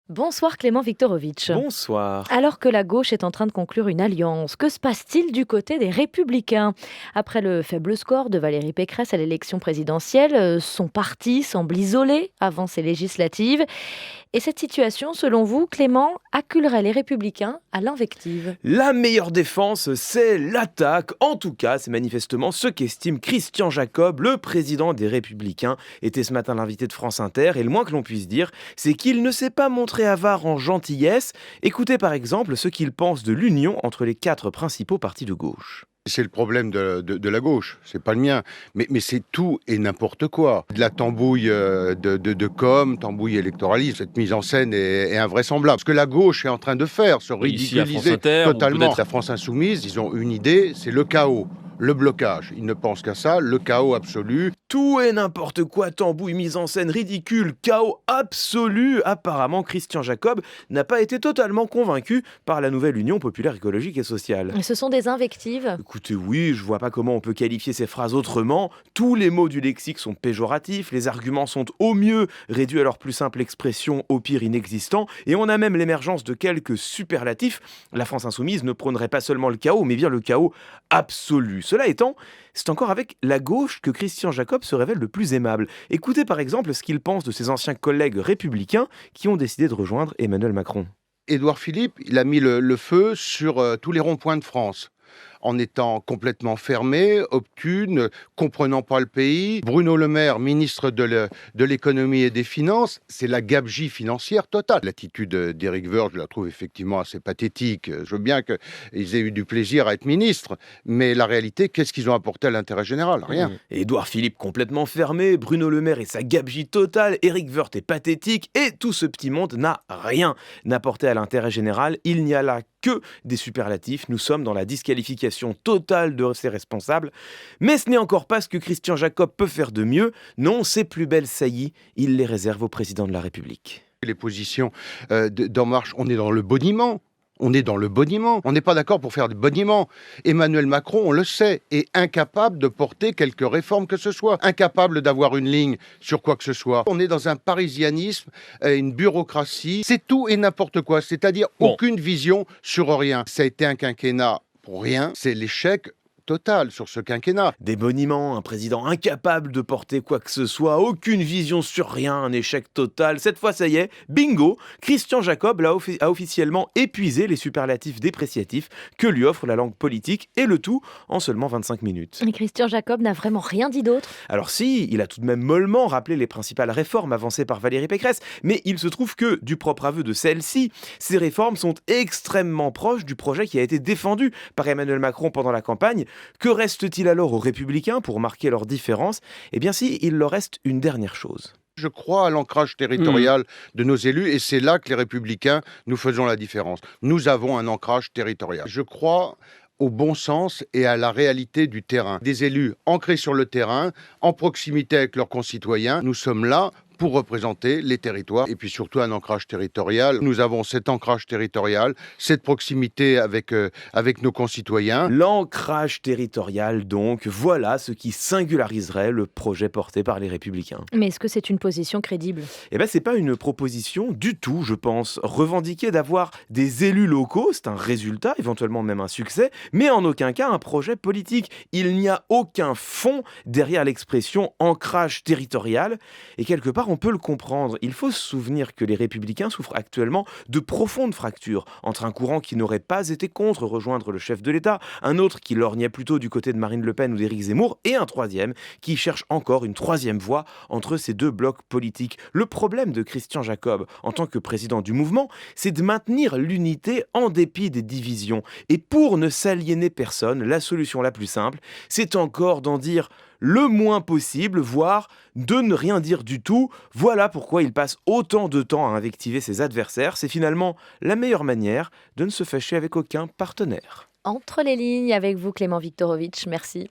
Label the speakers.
Speaker 1: Bonsoir Clément Viktorovitch.
Speaker 2: Bonsoir.
Speaker 1: Alors que la gauche est en train de conclure une alliance, que se passe-t-il du côté des Républicains? Après le faible score de Valérie Pécresse à l'élection présidentielle, son parti semble isolé avant ces législatives. Et cette situation, selon vous, Clément, acculerait les Républicains à l'invective.
Speaker 2: La meilleure défense, c'est l'attaque. En tout cas, c'est manifestement ce qu'estime Christian Jacob, le président des Républicains, était ce matin l'invité de France Inter. Et le moins que l'on puisse dire, c'est qu'il ne s'est pas montré avare en gentillesse. Écoutez par exemple ce qu'il pense de l'union entre les 4 principaux partis de gauche.
Speaker 3: C'est le problème de la gauche, c'est pas le mien. Mais c'est tout et n'importe quoi. De la tambouille de com, tambouille électoraliste. Cette mise en scène est invraisemblable. Ce que la gauche est en train de faire, se
Speaker 4: Ici à France
Speaker 3: ridiculiser
Speaker 4: Inter,
Speaker 3: totalement.
Speaker 4: ou peut-être
Speaker 3: La France insoumise, ils ont une idée, c'est le chaos. Le blocage, ils ne pensent qu'à ça, le chaos absolu.
Speaker 2: Tout et n'importe quoi, tambouille, mise en scène ridicule, chaos absolu. Apparemment, Christian Jacob n'a pas été totalement convaincu par la nouvelle Union populaire écologique et sociale.
Speaker 1: Ce sont des invectives.
Speaker 2: Écoutez, oui, je vois pas comment on peut qualifier ces phrases autrement. Tous les mots du lexique sont péjoratifs, les arguments sont au mieux réduits à leur plus simple expression, au pire inexistants, et on a même l'émergence de quelques superlatifs. La France insoumise ne prônerait pas seulement le chaos, mais bien le chaos absolu. Cela étant, c'est encore avec la gauche que Christian Jacob se révèle le plus aimable. Écoutez par exemple ce qu'il pense de ses anciens collègues républicains qui ont décidé de rejoindre Emmanuel Macron.
Speaker 3: Édouard Philippe, il a mis le feu sur tous les ronds-points de France, en étant complètement fermé, obtune, comprenant pas le pays. Bruno Le Maire, ministre de l'économie et des finances, c'est la gabegie financière totale. L'attitude d'Éric Woerth, je la trouve effectivement assez pathétique. Je veux bien qu'ils aient eu du plaisir à être ministres, mais la réalité, qu'est-ce qu'ils ont apporté à l'intérêt général? Rien.
Speaker 2: Édouard Philippe complètement fermé, Bruno Le Maire et sa gabegie totale, Éric Woerth est pathétique, et tout ce petit monde n'a rien apporté à l'intérêt général. Il n'y a là que des superlatifs. Nous sommes dans la disqualification totale de ses responsables. Mais ce n'est encore pas ce que Christian Jacob peut faire de mieux. Non, ses plus belles saillies, il les réserve au président de la République.
Speaker 3: Les positions d'En Marche, on est dans le boniment. On est dans le boniment. On n'est pas d'accord pour faire du boniment. Emmanuel Macron, on le sait, est incapable de porter quelque réforme que ce soit. Incapable d'avoir une ligne sur quoi que ce soit. On est dans un parisianisme, une bureaucratie. C'est tout et n'importe quoi. C'est-à-dire aucune vision sur rien. Ça a été un quinquennat pour rien. C'est l'échec total sur ce quinquennat.
Speaker 2: Des boniments, un président incapable de porter quoi que ce soit, aucune vision sur rien, un échec total. Cette fois, ça y est, bingo, Christian Jacob a officiellement épuisé les superlatifs dépréciatifs que lui offre la langue politique, et le tout en seulement 25 minutes.
Speaker 1: Et Christian Jacob n'a vraiment rien dit d'autre.
Speaker 2: Alors si, il a tout de même mollement rappelé les principales réformes avancées par Valérie Pécresse, mais il se trouve que, du propre aveu de celle-ci, ces réformes sont extrêmement proches du projet qui a été défendu par Emmanuel Macron pendant la campagne. Que reste-t-il alors aux Républicains pour marquer leur différence? Eh bien si, il leur reste une dernière chose.
Speaker 3: Je crois à l'ancrage territorial de nos élus et c'est là que les Républicains, nous faisons la différence. Nous avons un ancrage territorial. Je crois au bon sens et à la réalité du terrain. Des élus ancrés sur le terrain, en proximité avec leurs concitoyens. Nous sommes là pour représenter les territoires et puis surtout un ancrage territorial. Nous avons cet ancrage territorial, cette proximité avec nos concitoyens.
Speaker 2: L'ancrage territorial donc, voilà ce qui singulariserait le projet porté par les Républicains.
Speaker 1: Mais est-ce que c'est une position crédible?
Speaker 2: Eh bien c'est pas une proposition du tout, je pense. Revendiquer d'avoir des élus locaux, c'est un résultat, éventuellement même un succès, mais en aucun cas un projet politique. Il n'y a aucun fond derrière l'expression ancrage territorial, et quelque part on peut le comprendre. Il faut se souvenir que les Républicains souffrent actuellement de profondes fractures entre un courant qui n'aurait pas été contre rejoindre le chef de l'État, un autre qui lorgnait plutôt du côté de Marine Le Pen ou d'Éric Zemmour, et un troisième qui cherche encore une troisième voie entre ces deux blocs politiques. Le problème de Christian Jacob, en tant que président du mouvement, c'est de maintenir l'unité en dépit des divisions. Et pour ne s'aliéner personne, la solution la plus simple, c'est encore d'en dire le moins possible, voire de ne rien dire du tout. Voilà pourquoi il passe autant de temps à invectiver ses adversaires. C'est finalement la meilleure manière de ne se fâcher avec aucun partenaire.
Speaker 1: Entre les lignes avec vous, Clément Viktorovitch, merci.